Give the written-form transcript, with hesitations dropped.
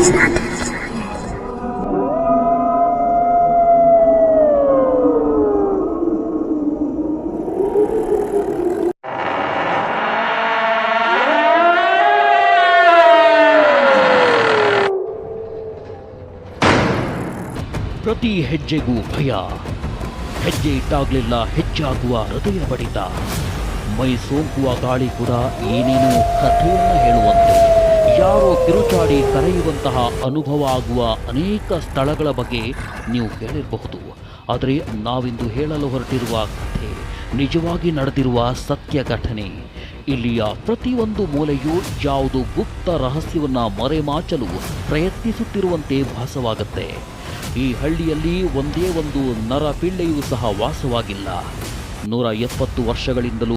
ಪ್ರತಿ ಹೆಜ್ಜೆಗೂ ಭಯ, ಹೆಜ್ಜೆ ಇಟ್ಟಾಗಲೆಲ್ಲ ಹೆಚ್ಚಾಗುವ ಹೃದಯ ಬಡಿತ, ಮೈ ಸೋಂಕುವ ಗಾಳಿ ಕೂಡ ಏನೇನೋ ಕಥೆಯನ್ನು ಹೇಳುವಂತೆ, ಯಾರೋ ಕಿರುಚಾಡಿ ಕರೆಯುವಂತಹ ಅನುಭವ ಆಗುವ ಅನೇಕ ಸ್ಥಳಗಳ ಬಗ್ಗೆ ನೀವು ಕೇಳಿರಬಹುದು. ಆದರೆ ನಾವಿಂದು ಹೇಳಲು ಹೊರಟಿರುವ ಕಥೆ ನಿಜವಾಗಿ ನಡೆದಿರುವ ಸತ್ಯ ಘಟನೆ. ಇಲ್ಲಿಯ ಪ್ರತಿಯೊಂದು ಮೂಲೆಯೂ ಯಾವುದು ಗುಪ್ತ ರಹಸ್ಯವನ್ನು ಮರೆಮಾಚಲು ಪ್ರಯತ್ನಿಸುತ್ತಿರುವಂತೆ ಭಾಸವಾಗುತ್ತೆ. ಈ ಹಳ್ಳಿಯಲ್ಲಿ ಒಂದೇ ಒಂದು ನರಪಿಳ್ಳೆಯೂ ಸಹ ವಾಸವಾಗಿಲ್ಲ. 170 ವರ್ಷಗಳಿಂದಲೂ